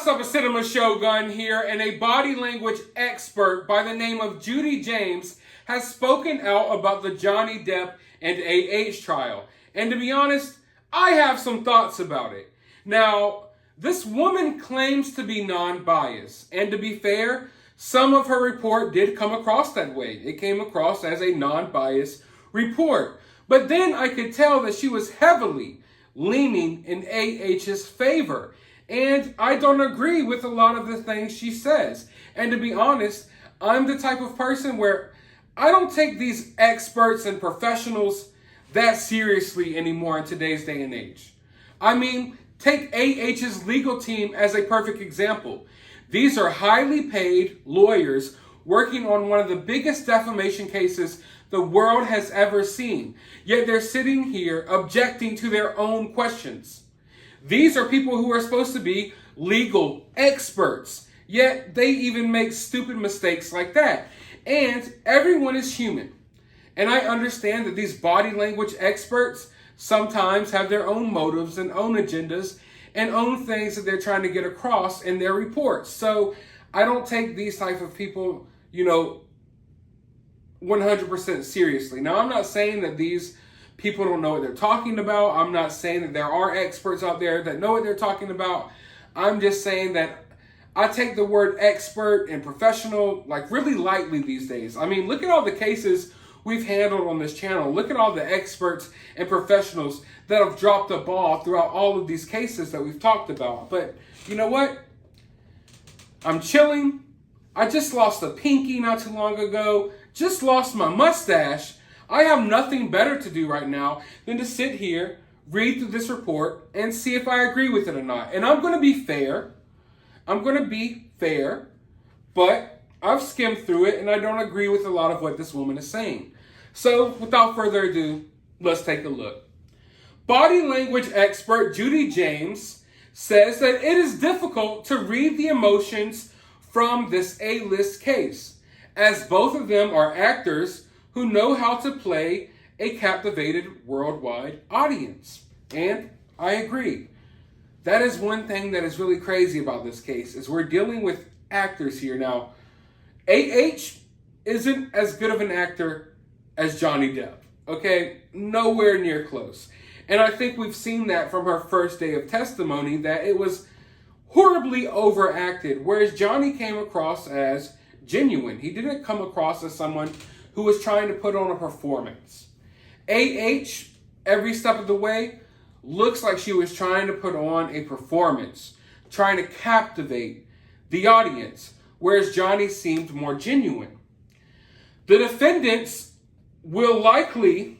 What's up, a cinema shogun here, and a body language expert by the name of Judy James has spoken out about the Johnny Depp and AH trial. And to be honest, I have some thoughts about it. Now, this woman claims to be non-biased, and to be fair, some of her report did come across that way. It came across as a non-biased report. But then I could tell that she was heavily leaning in AH's favor. And I don't agree with a lot of the things she says. And to be honest, I'm the type of person where I don't take these experts and professionals that seriously anymore in today's day and age. I mean, take AH's legal team as a perfect example. These are highly paid lawyers working on one of the biggest defamation cases the world has ever seen. Yet they're sitting here objecting to their own questions. These are people who are supposed to be legal experts, yet they even make stupid mistakes like that. And everyone is human. And I understand that these body language experts sometimes have their own motives and own agendas and own things that they're trying to get across in their reports. So I don't take these type of people, 100% seriously. Now, I'm not saying that these people don't know what they're talking about. I'm not saying that there are experts out there that know what they're talking about. I'm just saying that I take the word expert and professional really lightly these days. I mean, look at all the cases we've handled on this channel. Look at all the experts and professionals that have dropped the ball throughout all of these cases that we've talked about. But you know what? I'm chilling. I just lost a pinky not too long ago. Just lost my mustache. I have nothing better to do right now than to sit here, read through this report, and see if I agree with it or not. And I'm going to be fair. But I've skimmed through it, and I don't agree with a lot of what this woman is saying. So, without further ado, let's take a look. Body language expert Judy James says that it is difficult to read the emotions from this A-list case, as both of them are actors who know how to play a captivated worldwide audience. And I agree. That is one thing that is really crazy about this case, is we're dealing with actors here. Now, AH isn't as good of an actor as Johnny Depp, okay? Nowhere near close. And I think we've seen that from her first day of testimony, that it was horribly overacted, whereas Johnny came across as genuine. He didn't come across as someone who was trying to put on a performance. AH, every step of the way, looks like she was trying to put on a performance, trying to captivate the audience, whereas Johnny seemed more genuine. The defendants will likely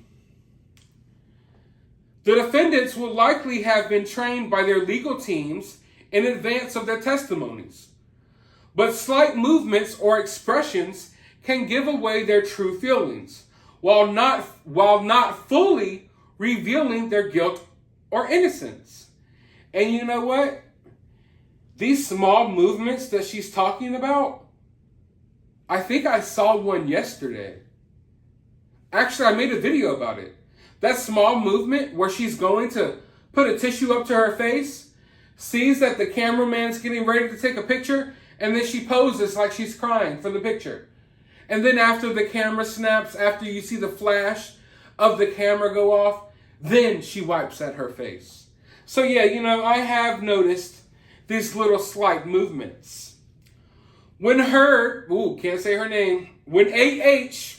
have been trained by their legal teams in advance of their testimonies. But slight movements or expressions can give away their true feelings, while not fully revealing their guilt or innocence. And you know what? These small movements that she's talking about, I think I saw one yesterday. Actually, I made a video about it. That small movement where she's going to put a tissue up to her face, sees that the cameraman's getting ready to take a picture, and then she poses like she's crying for the picture. And then after the camera snaps, after you see the flash of the camera go off, then she wipes at her face. So yeah, I have noticed these little slight movements. When can't say her name. When AH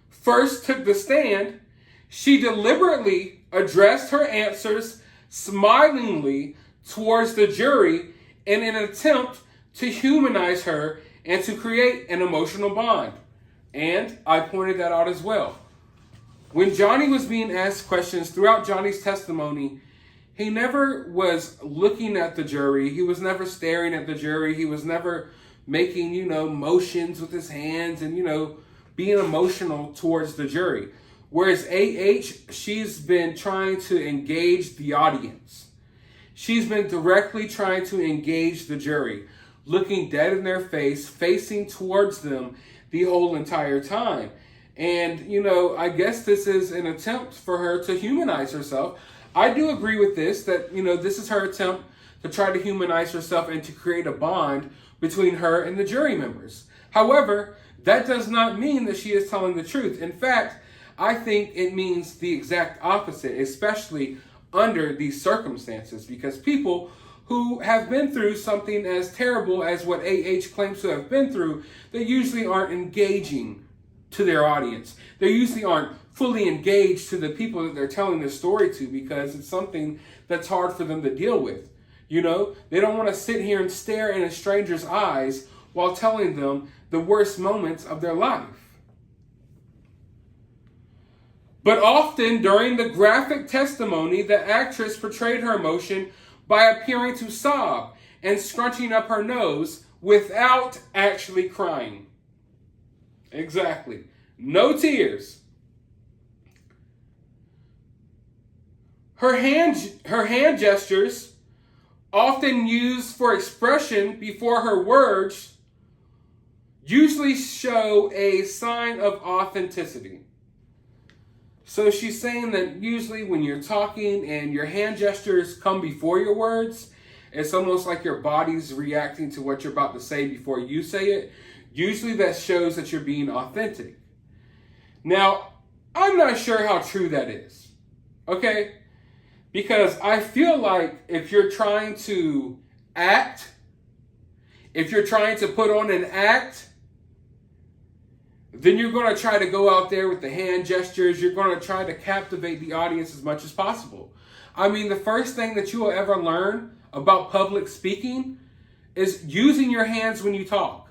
first took the stand, she deliberately addressed her answers smilingly towards the jury in an attempt to humanize her and to create an emotional bond. And I pointed that out as well. When Johnny was being asked questions throughout Johnny's testimony, he never was looking at the jury. He was never staring at the jury. He was never making, motions with his hands and, being emotional towards the jury. Whereas AH, she's been trying to engage the audience. She's been directly trying to engage the jury, looking dead in their face, facing towards them the whole entire time. And, I guess this is an attempt for her to humanize herself. I do agree with this, that, this is her attempt to try to humanize herself and to create a bond between her and the jury members. However, that does not mean that she is telling the truth. In fact, I think it means the exact opposite, especially under these circumstances, because people who have been through something as terrible as what AH claims to have been through, they usually aren't engaging to their audience. They usually aren't fully engaged to the people that they're telling their story to, because it's something that's hard for them to deal with. You know, they don't want to sit here and stare in a stranger's eyes while telling them the worst moments of their life. But often during the graphic testimony, the actress portrayed her emotion by appearing to sob and scrunching up her nose without actually crying. Exactly. No tears. Her hand gestures, often used for expression before her words, usually show a sign of authenticity. So she's saying that usually when you're talking and your hand gestures come before your words, it's almost like your body's reacting to what you're about to say before you say it. Usually that shows that you're being authentic. Now, I'm not sure how true that is, okay? Because I feel like if you're trying to act, if you're trying to put on an act, then you're going to try to go out there with the hand gestures. You're going to try to captivate the audience as much as possible. I mean, the first thing that you will ever learn about public speaking is using your hands when you talk.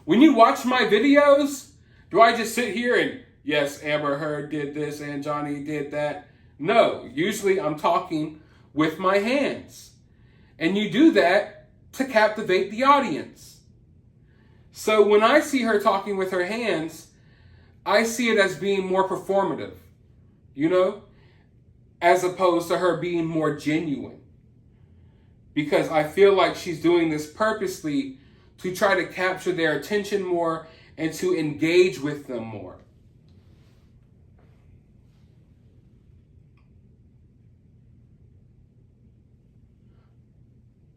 When you watch my videos, do I just sit here and, yes, Amber Heard did this and Johnny did that? No, usually I'm talking with my hands. And you do that to captivate the audience. So when I see her talking with her hands, I see it as being more performative, you know, as opposed to her being more genuine. Because I feel like she's doing this purposely to try to capture their attention more and to engage with them more.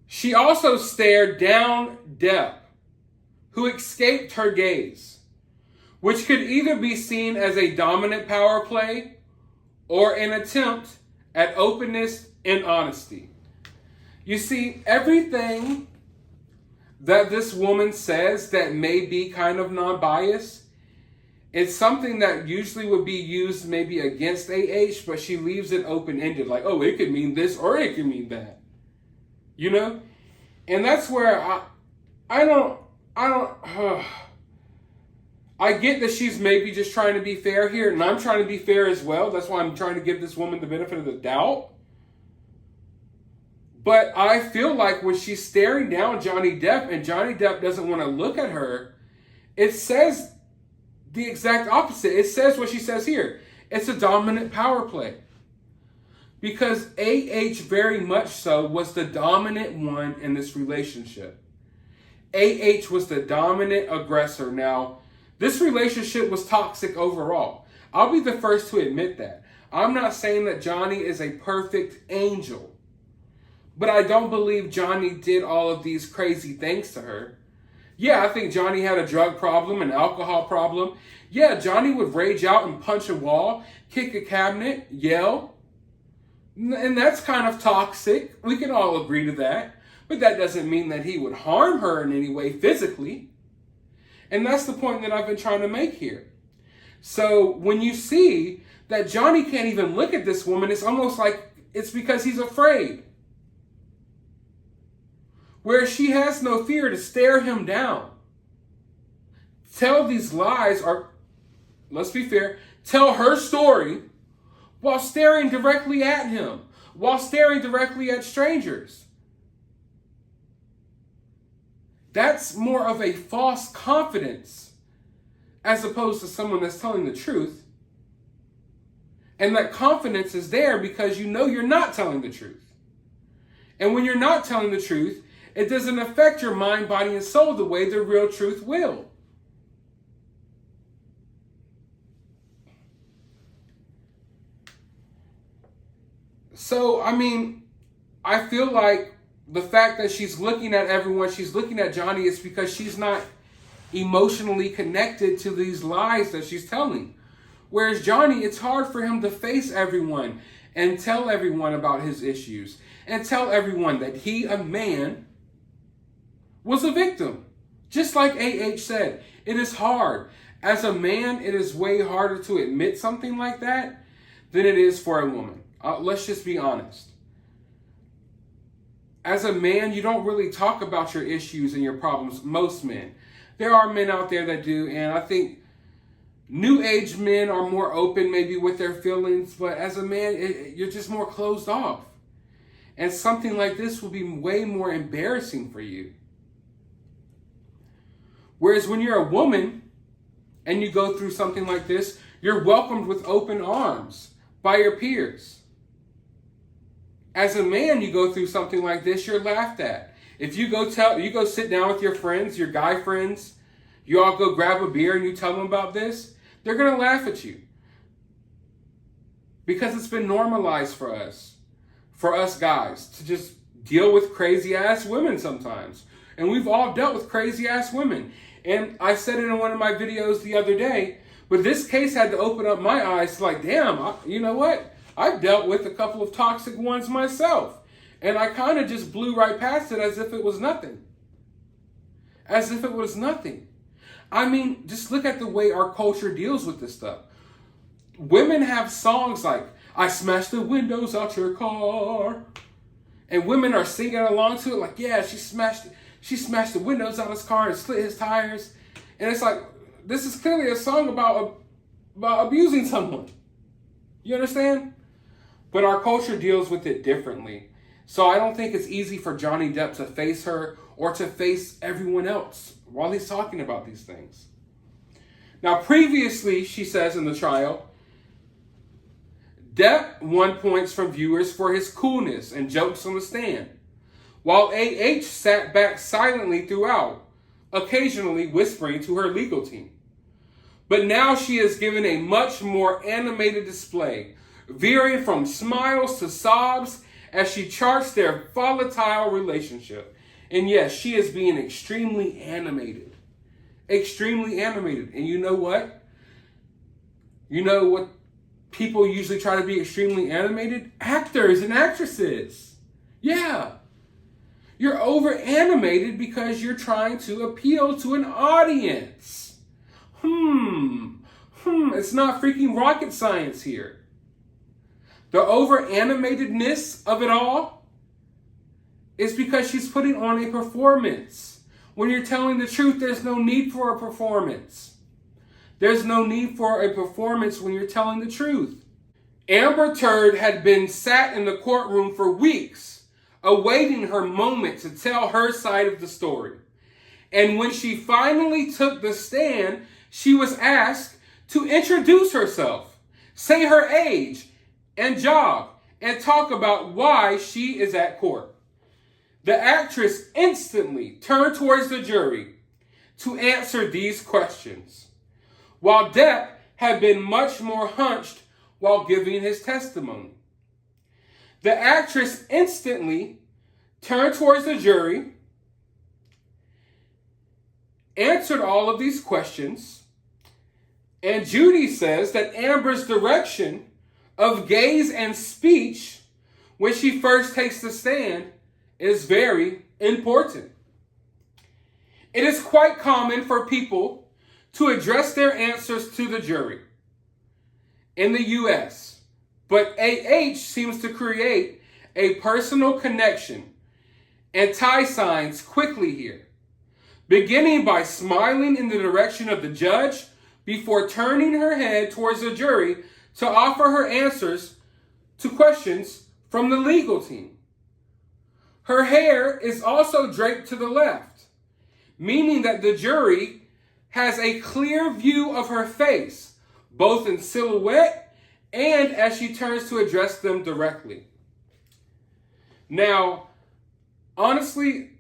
She also stared down Depp, who escaped her gaze, which could either be seen as a dominant power play or an attempt at openness and honesty. You see, everything that this woman says that may be kind of non-biased, it's something that usually would be used maybe against AH, but she leaves it open-ended, like, oh, it could mean this or it could mean that. You know? And that's where I get that she's maybe just trying to be fair here, and I'm trying to be fair as well. That's why I'm trying to give this woman the benefit of the doubt. But I feel like when she's staring down Johnny Depp and Johnny Depp doesn't want to look at her, it says the exact opposite. It says what she says here. It's a dominant power play. Because AH very much so was the dominant one in this relationship. AH was the dominant aggressor. Now, this relationship was toxic overall. I'll be the first to admit that. I'm not saying that Johnny is a perfect angel. But I don't believe Johnny did all of these crazy things to her. Yeah, I think Johnny had a drug problem, an alcohol problem. Yeah, Johnny would rage out and punch a wall, kick a cabinet, yell. And that's kind of toxic. We can all agree to that. But that doesn't mean that he would harm her in any way physically. And that's the point that I've been trying to make here. So when you see that Johnny can't even look at this woman, it's almost like it's because he's afraid. Where she has no fear to stare him down. Tell these lies, or let's be fair, tell her story while staring directly at him, while staring directly at strangers. That's more of a false confidence as opposed to someone that's telling the truth. And that confidence is there because you know you're not telling the truth. And when you're not telling the truth, it doesn't affect your mind, body, and soul the way the real truth will. So, I mean, I feel like the fact that she's looking at everyone, she's looking at Johnny, is because she's not emotionally connected to these lies that she's telling. Whereas Johnny, it's hard for him to face everyone and tell everyone about his issues and tell everyone that he, a man, was a victim. Just like A.H. said, it is hard. As a man, it is way harder to admit something like that than it is for a woman. Let's just be honest. As a man, you don't really talk about your issues and your problems. Most men. There are men out there that do, and I think new age men are more open maybe with their feelings, but as a man, you're just more closed off. And something like this will be way more embarrassing for you. Whereas when you're a woman and you go through something like this, you're welcomed with open arms by your peers. As a man, you go through something like this, you're laughed at. If you go sit down with your friends, your guy friends, you all go grab a beer and you tell them about this, they're going to laugh at you. Because it's been normalized for us guys, to just deal with crazy ass women sometimes. And we've all dealt with crazy ass women. And I said it in one of my videos the other day, but this case had to open up my eyes to like, damn, you know what? I've dealt with a couple of toxic ones myself. And I kind of just blew right past it as if it was nothing. As if it was nothing. I mean, just look at the way our culture deals with this stuff. Women have songs like, I smashed the windows out your car. And women are singing along to it like, yeah, she smashed the windows out his car and split his tires. And it's like, this is clearly a song about abusing someone. You understand? But our culture deals with it differently. So I don't think it's easy for Johnny Depp to face her or to face everyone else while he's talking about these things. Now, previously, she says in the trial, Depp won points from viewers for his coolness and jokes on the stand, while A.H. sat back silently throughout, occasionally whispering to her legal team. But now she is given a much more animated display, veering from smiles to sobs as she charts their volatile relationship. And yes, she is being extremely animated. Extremely animated. And you know what? You know what people usually try to be extremely animated? Actors and actresses. Yeah. You're over animated because you're trying to appeal to an audience. It's not freaking rocket science here. The over animatedness of it all is because she's putting on a performance. When you're telling the truth, there's no need for a performance. There's no need for a performance when you're telling the truth. Amber Turd had been sat in the courtroom for weeks, awaiting her moment to tell her side of the story. And when she finally took the stand, she was asked to introduce herself, say her age and job, and talk about why she is at court. The actress instantly turned towards the jury to answer these questions, while Depp had been much more hunched while giving his testimony. The actress instantly turned towards the jury, answered all of these questions, and Judy says that Amber's direction of gaze and speech when she first takes the stand is very important. It is quite common for people to address their answers to the jury in the U.S., but A.H. seems to create a personal connection and tie signs quickly here, beginning by smiling in the direction of the judge before turning her head towards the jury to offer her answers to questions from the legal team. Her hair is also draped to the left, meaning that the jury has a clear view of her face, both in silhouette and as she turns to address them directly. Now, honestly,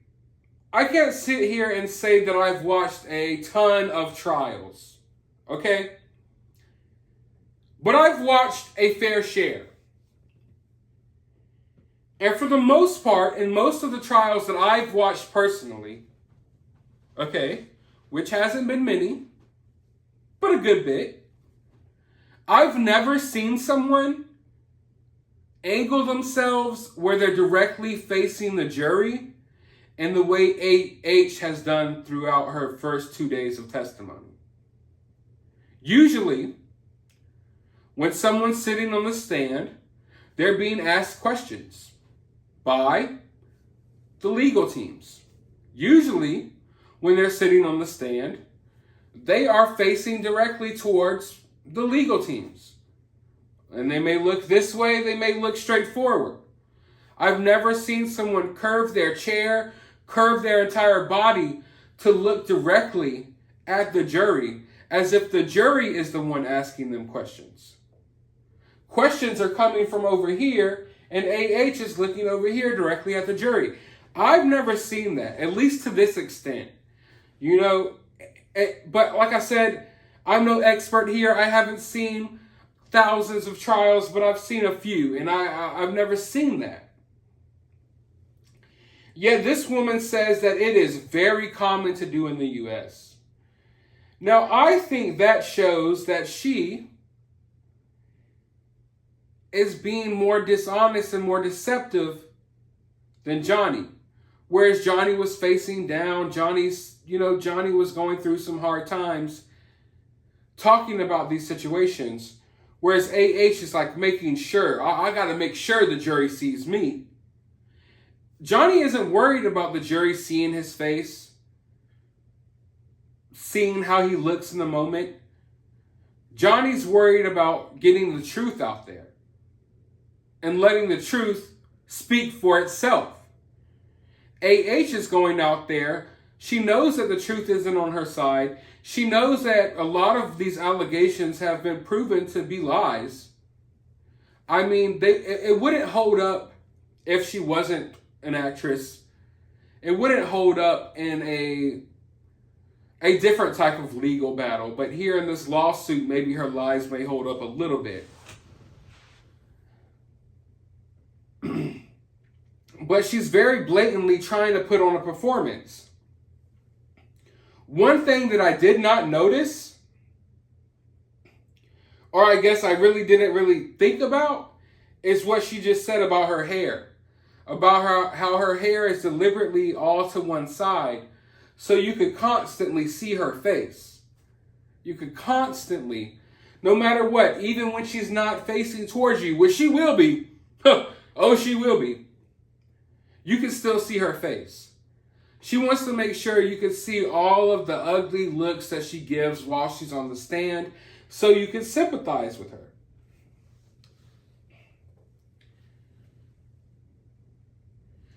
I can't sit here and say that I've watched a ton of trials, okay? But I've watched a fair share. And for the most part, in most of the trials that I've watched personally, okay, which hasn't been many, but a good bit, I've never seen someone angle themselves where they're directly facing the jury in the way A.H. has done throughout her first 2 days of testimony. Usually, when someone's sitting on the stand, they're being asked questions by the legal teams. Usually, when they're sitting on the stand, they are facing directly towards the legal teams. And they may look this way, they may look straight forward. I've never seen someone curve their chair, curve their entire body to look directly at the jury, as if the jury is the one asking them questions. Questions are coming from over here, and A.H. is looking over here directly at the jury. I've never seen that, at least to this extent. You know, but like I said, I'm no expert here. I haven't seen thousands of trials, but I've seen a few, and I've never seen that. Yet this woman says that it is very common to do in the U.S. Now, I think that shows that she is being more dishonest and more deceptive than Johnny. Whereas Johnny was facing down, Johnny was going through some hard times talking about these situations. Whereas A.H. is like making sure, I got to make sure the jury sees me. Johnny isn't worried about the jury seeing his face, seeing how he looks in the moment. Johnny's worried about getting the truth out there and letting the truth speak for itself. A.H. is going out there. She knows that the truth isn't on her side. She knows that a lot of these allegations have been proven to be lies. I mean, it wouldn't hold up if she wasn't an actress. It wouldn't hold up in a different type of legal battle. But here in this lawsuit, maybe her lies may hold up a little bit. But she's very blatantly trying to put on a performance. One thing that I did not notice, or I guess I really didn't think about, is what she just said about her hair. About how her hair is deliberately all to one side, so you could constantly see her face. You could constantly, no matter what, even when she's not facing towards you, which she will be, oh, she will be, you can still see her face. She wants to make sure you can see all of the ugly looks that she gives while she's on the stand, so you can sympathize with her.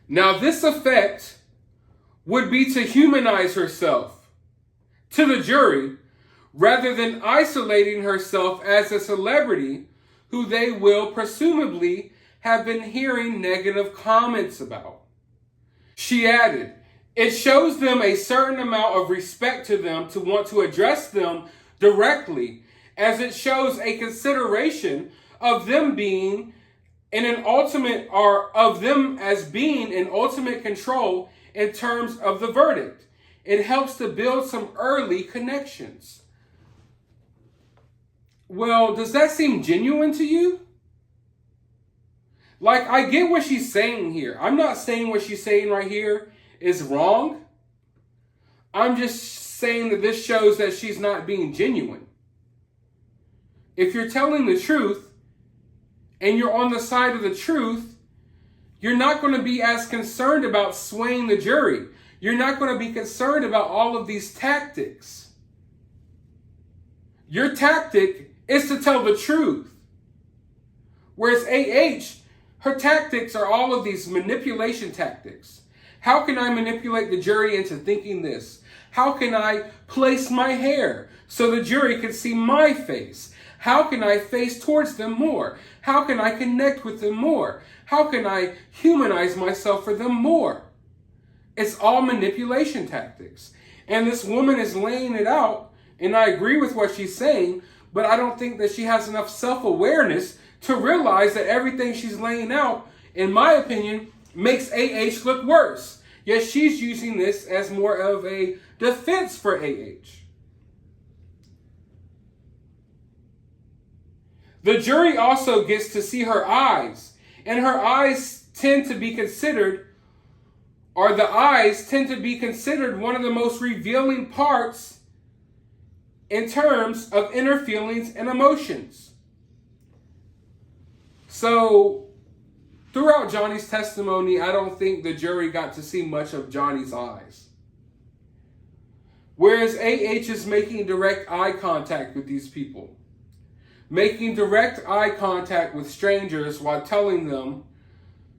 Now, this effect would be to humanize herself to the jury rather than isolating herself as a celebrity who they will presumably have been hearing negative comments about. She added, it shows them a certain amount of respect to them to want to address them directly, as it shows a consideration of them being in an ultimate, or of them as being in ultimate control in terms of the verdict. It helps to build some early connections. Well, does that seem genuine to you? Like, I get what she's saying here. I'm not saying what she's saying right here is wrong. I'm just saying that this shows that she's not being genuine. If you're telling the truth and you're on the side of the truth, you're not going to be as concerned about swaying the jury. You're not going to be concerned about all of these tactics. Your tactic is to tell the truth. Whereas A.H., her tactics are all of these manipulation tactics. How can I manipulate the jury into thinking this? How can I place my hair so the jury can see my face? How can I face towards them more? How can I connect with them more? How can I humanize myself for them more? It's all manipulation tactics. And this woman is laying it out, and I agree with what she's saying, but I don't think that she has enough self-awareness to realize that everything she's laying out in my opinion, makes AH look worse. Yet she's using this as more of a defense for AH. The jury also gets to see her eyes, and her eyes tend to be considered, or the eyes tend to be considered one of the most revealing parts in terms of inner feelings and emotions. So, throughout Johnny's testimony, I don't think the jury got to see much of Johnny's eyes. Whereas AH is making direct eye contact with these people. Making direct eye contact with strangers while telling them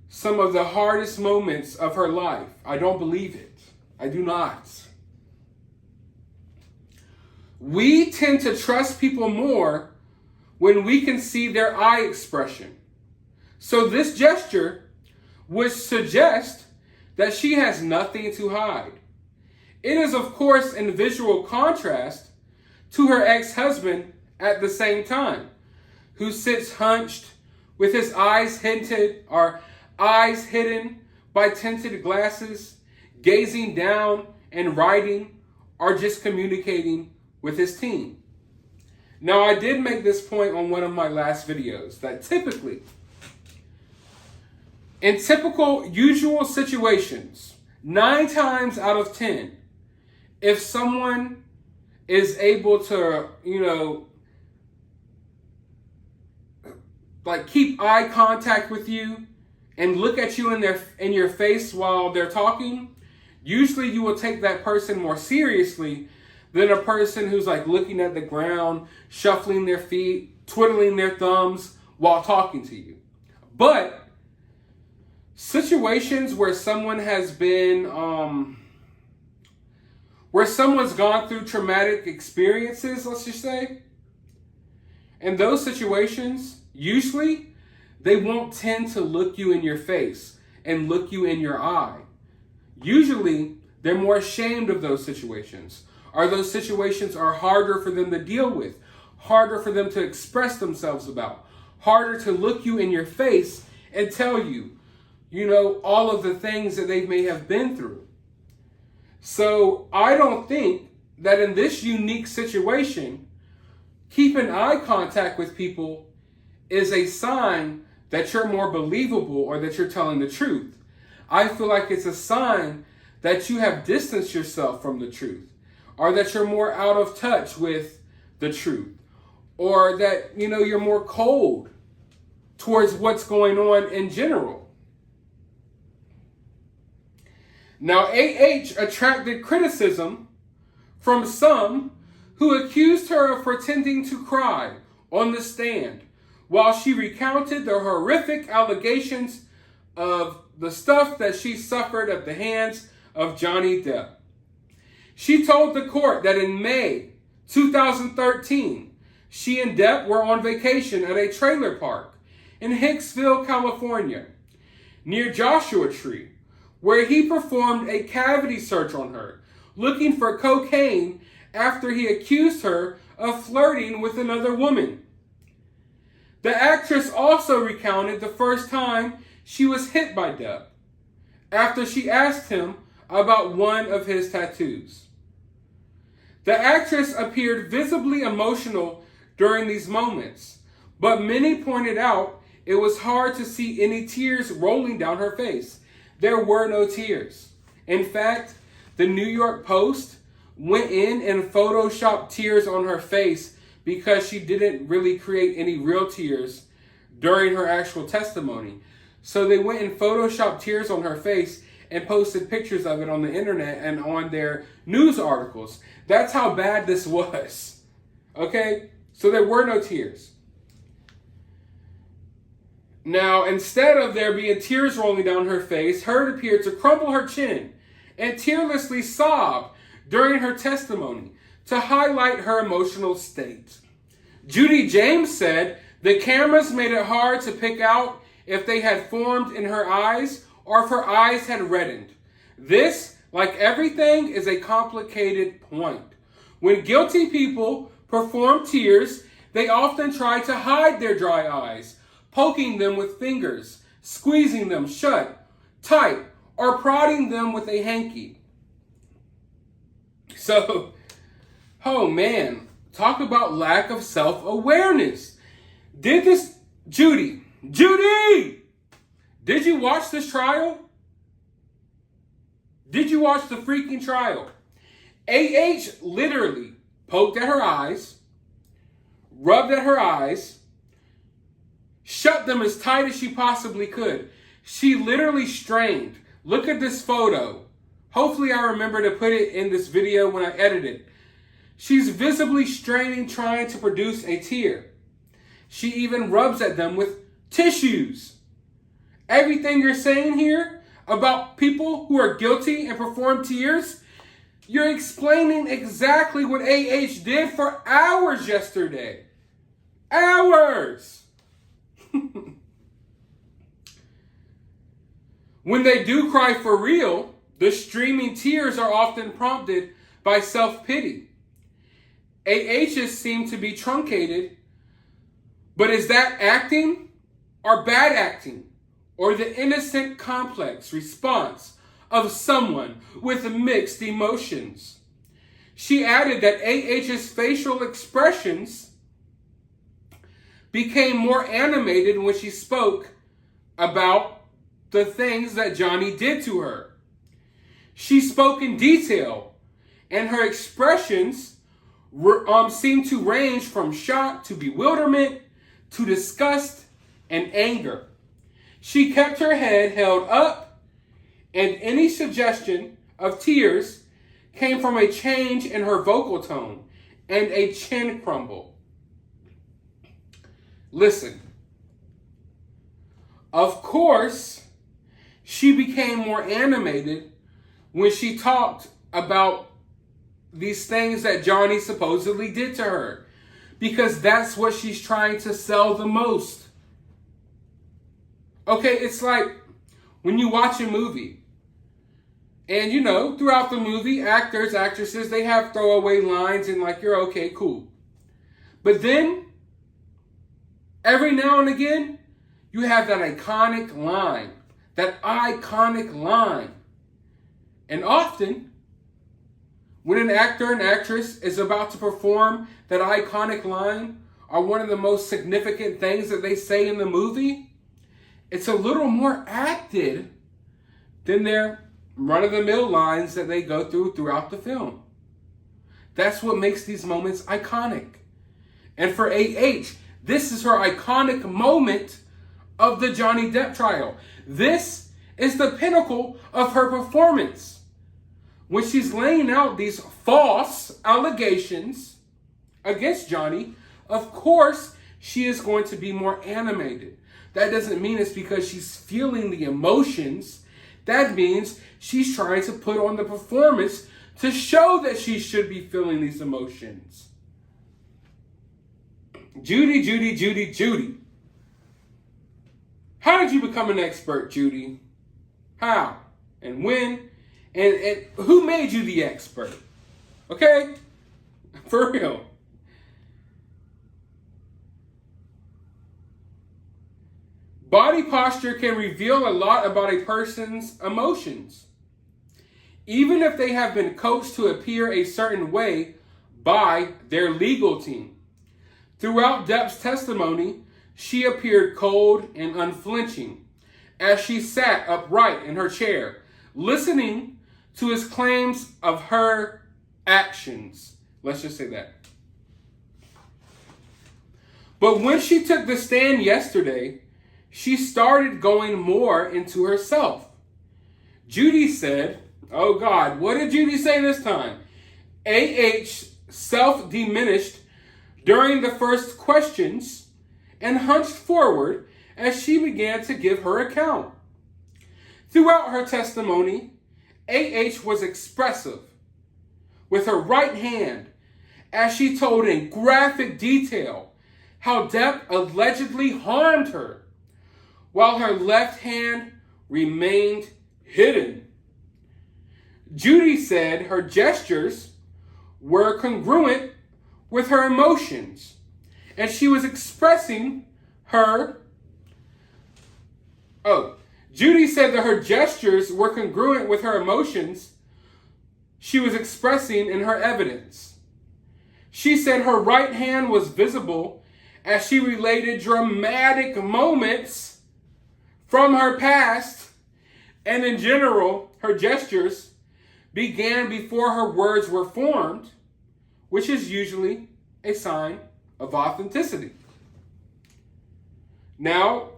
some of the hardest moments of her life. I don't believe it. I do not. We tend to trust people more when we can see their eye expression. So this gesture would suggest that she has nothing to hide. It is, of course, in visual contrast to her ex-husband at the same time, who sits hunched with his eyes hidden by tinted glasses, gazing down and writing, or just communicating with his team. Now, I did make this point on one of my last videos that typically, in typical usual situations, 9 times out of 10, if someone is able to, keep eye contact with you and look at you in your face while they're talking, usually you will take that person more seriously than a person who's looking at the ground, shuffling their feet, twiddling their thumbs while talking to you. But situations where someone has been, where someone's gone through traumatic experiences, let's just say, in those situations, usually they won't tend to look you in your face and look you in your eye. Usually they're more ashamed of those situations, or those situations are harder for them to deal with, harder for them to express themselves about, harder to look you in your face and tell you, all of the things that they may have been through. So I don't think that in this unique situation, keeping eye contact with people is a sign that you're more believable or that you're telling the truth. I feel like it's a sign that you have distanced yourself from the truth, or that you're more out of touch with the truth, or that, you're more cold towards what's going on in general. Now, AH attracted criticism from some who accused her of pretending to cry on the stand while she recounted the horrific allegations of the stuff that she suffered at the hands of Johnny Depp. She told the court that in May 2013, she and Depp were on vacation at a trailer park in Hicksville, California, near Joshua Tree, where he performed a cavity search on her, looking for cocaine after he accused her of flirting with another woman. The actress also recounted the first time she was hit by Depp, after she asked him about one of his tattoos. The actress appeared visibly emotional during these moments, but many pointed out it was hard to see any tears rolling down her face. There were no tears. In fact, the New York Post went in and photoshopped tears on her face because she didn't really create any real tears during her actual testimony. So they went and photoshopped tears on her face and posted pictures of it on the internet and on their news articles. That's how bad this was. Okay? So there were no tears. Now, instead of there being tears rolling down her face, Heard appeared to crumple her chin and tearlessly sob during her testimony to highlight her emotional state. Judy James said the cameras made it hard to pick out if they had formed in her eyes or if her eyes had reddened. This, like everything, is a complicated point. When guilty people perform tears, they often try to hide their dry eyes, poking them with fingers, squeezing them shut, tight, or prodding them with a hanky. So, oh man, talk about lack of self-awareness. Judy, did you watch this trial? Did you watch the freaking trial? AH literally poked at her eyes, rubbed at her eyes, shut them as tight as she possibly could. She literally strained. Look at this photo. Hopefully I remember to put it in this video when I edit it. She's visibly straining, trying to produce a tear. She even rubs at them with tissues. Everything you're saying here about people who are guilty and perform tears, you're explaining exactly what AH did for hours yesterday. Hours! When they do cry for real, the streaming tears are often prompted by self-pity. AHs seem to be truncated, but is that acting or bad acting, or the innocent complex response of someone with mixed emotions? She added that AH's facial expressions became more animated when she spoke about the things that Johnny did to her. She spoke in detail, and her expressions seemed to range from shock to bewilderment to disgust and anger. She kept her head held up, and any suggestion of tears came from a change in her vocal tone and a chin crumble. Listen, of course, she became more animated when she talked about these things that Johnny supposedly did to her, because that's what she's trying to sell the most. Okay, it's like when you watch a movie, and you know, throughout the movie, actors, actresses, they have throwaway lines and like, you're okay, cool. But then, every now and again, you have that iconic line. And often, when an actor and actress is about to perform that iconic line or one of the most significant things that they say in the movie, it's a little more acted than their run-of-the-mill lines that they go throughout the film. That's what makes these moments iconic. And for AH, this is her iconic moment of the Johnny Depp trial. This is the pinnacle of her performance. When she's laying out these false allegations against Johnny, of course, she is going to be more animated. That doesn't mean it's because she's feeling the emotions. That means she's trying to put on the performance to show that she should be feeling these emotions. Judy. How did you become an expert, Judy? How? And when? And who made you the expert? Okay? For real. Body posture can reveal a lot about a person's emotions, even if they have been coached to appear a certain way by their legal team. Throughout Depp's testimony, she appeared cold and unflinching as she sat upright in her chair, listening to his claims of her actions. Let's just say that. But when she took the stand yesterday, she started going more into herself. Judy said, oh God, what did Judy say this time? AH self-diminished during the first questions and hunched forward as she began to give her account. Throughout her testimony, AH was expressive with her right hand as she told in graphic detail how Depp allegedly harmed her, while her left hand remained hidden. Judy said her gestures were congruent with her emotions, and she was expressing her Oh, Judy said that her gestures were congruent with her emotions she was expressing in her evidence. She said her right hand was visible as she related dramatic moments from her past, and in general, her gestures began before her words were formed, which is usually a sign of authenticity. Now,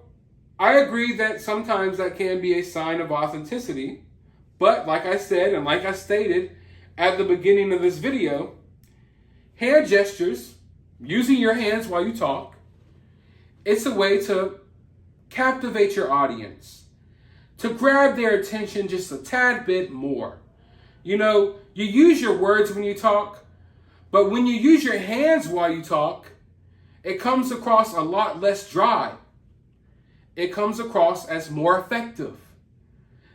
I agree that sometimes that can be a sign of authenticity, but like I said and like I stated at the beginning of this video, hand gestures, using your hands while you talk, it's a way to captivate your audience, to grab their attention just a tad bit more. You know, you use your words when you talk, but when you use your hands while you talk, it comes across a lot less dry. It comes across as more effective.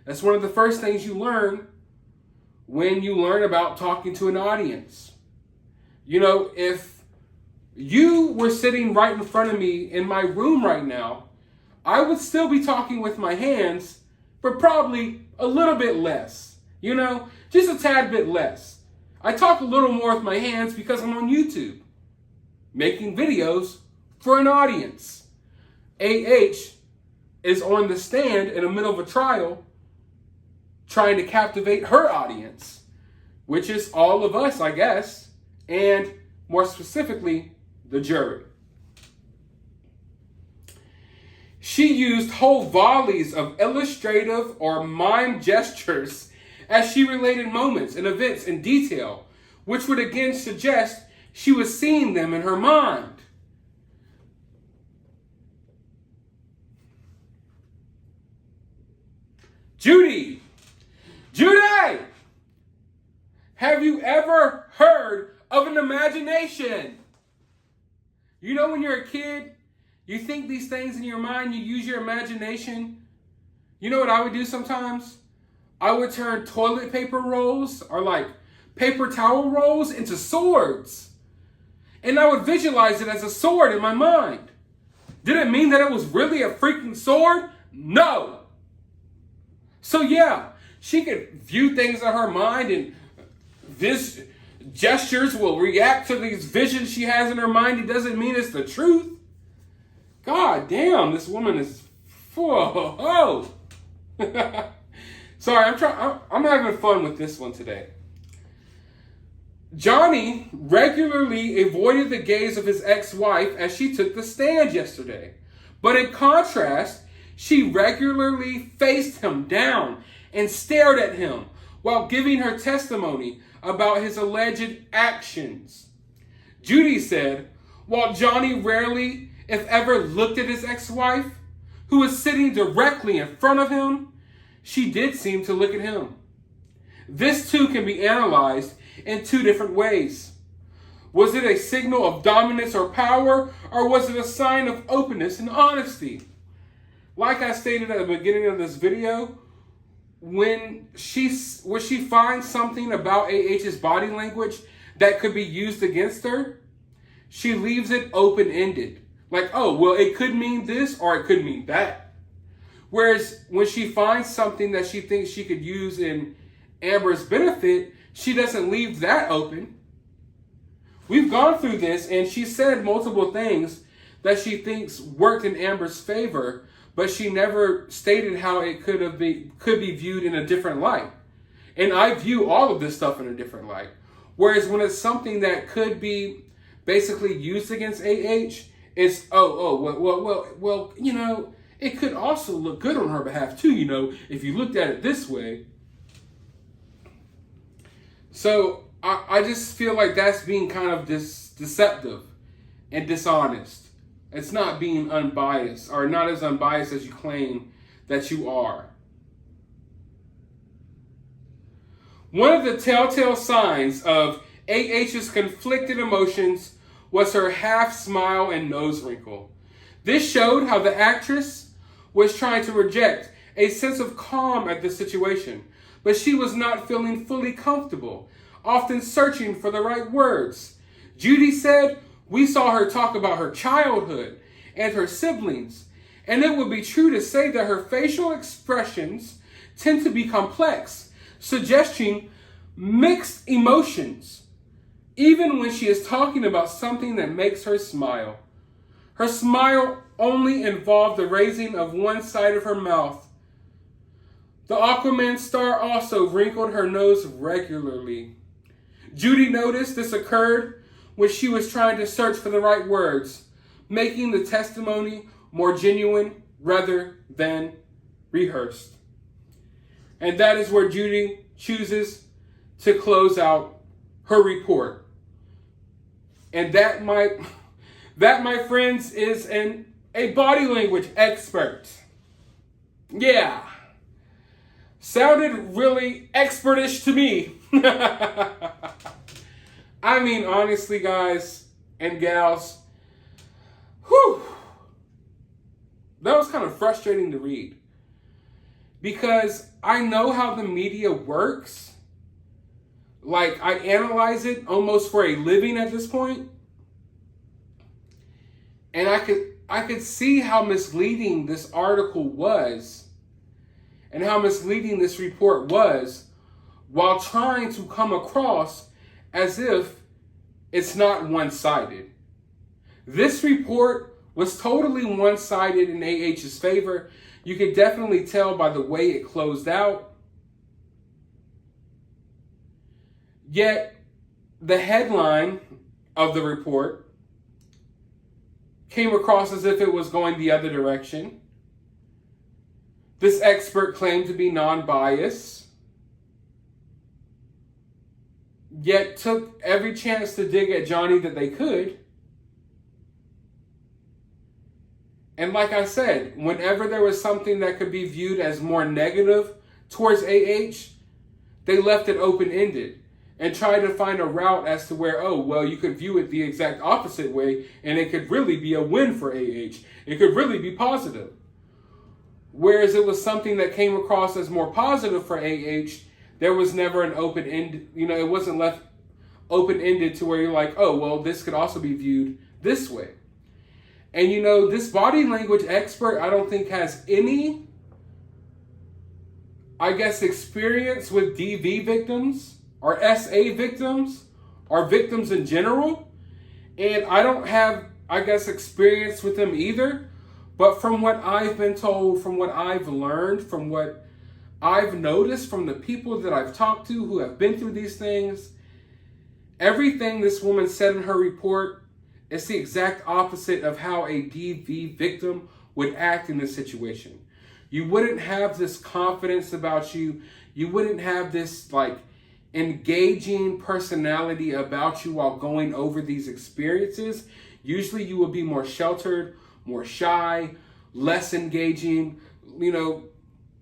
That's one of the first things you learn when you learn about talking to an audience. You know, if you were sitting right in front of me in my room right now, I would still be talking with my hands, but probably a little bit less. You know, just a tad bit less. I talk a little more with my hands because I'm on YouTube, making videos for an audience. AH is on the stand in the middle of a trial trying to captivate her audience, which is all of us, I guess, and more specifically, the jury. She used whole volleys of illustrative or mime gestures as she related moments and events in detail, which would again suggest she was seeing them in her mind. Judy! Have you ever heard of an imagination? You know, when you're a kid, you think these things in your mind, you use your imagination. You know what I would do sometimes? I would turn toilet paper rolls or like paper towel rolls into swords. And I would visualize it as a sword in my mind. Did it mean that it was really a freaking sword? No. So yeah, she could view things in her mind, and this gestures will react to these visions she has in her mind. It doesn't mean it's the truth. God damn, this woman is whoa. Sorry, I'm having fun with this one today. Johnny regularly avoided the gaze of his ex-wife as she took the stand yesterday. But in contrast, she regularly faced him down and stared at him while giving her testimony about his alleged actions. Judy said, while Johnny rarely, if ever, looked at his ex-wife, who was sitting directly in front of him, she did seem to look at him. This too can be analyzed in two different ways. Was it a signal of dominance or power, or was it a sign of openness and honesty? Like I stated at the beginning of this video, when she finds something about AH's body language that could be used against her, she leaves it open-ended. Like, oh, well, it could mean this or it could mean that. Whereas when she finds something that she thinks she could use in Amber's benefit, she doesn't leave that open. We've gone through this, and she said multiple things that she thinks worked in Amber's favor, but she never stated how it could be viewed in a different light. And I view all of this stuff in a different light. Whereas when it's something that could be basically used against AH, it's, well, you know, it could also look good on her behalf too, you know, if you looked at it this way. So I just feel like that's being kind of deceptive and dishonest. It's not being unbiased, or not as unbiased as you claim that you are. One of the telltale signs of AH's conflicted emotions was her half smile and nose wrinkle. This showed how the actress was trying to project a sense of calm at the situation, but she was not feeling fully comfortable, often searching for the right words. Judy said, "We saw her talk about her childhood and her siblings, And it would be true to say that her facial expressions tend to be complex, suggesting mixed emotions, even when she is talking about something that makes her smile. Her smile only involved the raising of one side of her mouth. The Aquaman star also wrinkled her nose regularly. Judy noticed this occurred when she was trying to search for the right words, making the testimony more genuine rather than rehearsed. And that is where Judy chooses to close out her report. And that, my friends, is a body language expert. Yeah. Sounded really expertish to me. I mean, honestly, guys and gals, that was kind of frustrating to read. Because I know how the media works. Like, I analyze it almost for a living at this point. And I could see how misleading this article was and how misleading this report was while trying to come across as if it's not one-sided. This report was totally one-sided in AH's favor. You could definitely tell by the way it closed out. Yet, the headline of the report came across as if it was going the other direction. This expert claimed to be non-biased, yet took every chance to dig at Johnny that they could. And like I said, whenever there was something that could be viewed as more negative towards AH, they left it open-ended and tried to find a route as to where, oh, well, you could view it the exact opposite way and it could really be a win for AH. It could really be positive. Whereas it was something that came across as more positive for AH, there was never an open-end, it wasn't left open-ended to where you're like, oh, well, this could also be viewed this way. And this body language expert, I don't think has any, experience with DV victims or SA victims or victims in general. And I don't have, experience with them either. But from what I've been told, from what I've learned, from what I've noticed from the people that I've talked to who have been through these things, everything this woman said in her report is the exact opposite of how a DV victim would act in this situation. You wouldn't have this confidence about you. You wouldn't have this engaging personality about you while going over these experiences. Usually you would be more sheltered, more shy, less engaging,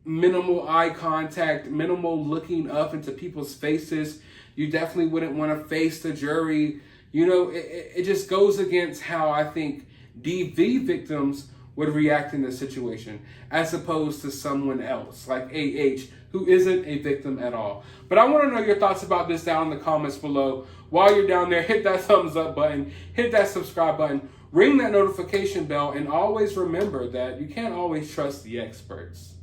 minimal eye contact, minimal looking up into people's faces. You definitely wouldn't want to face the jury. It just goes against how I think DV victims would react in this situation, as opposed to someone else like AH, who isn't a victim at all. But I want to know your thoughts about this down in the comments below. While you're down there, hit that thumbs up button, hit that subscribe button, ring that notification bell, and always remember that you can't always trust the experts.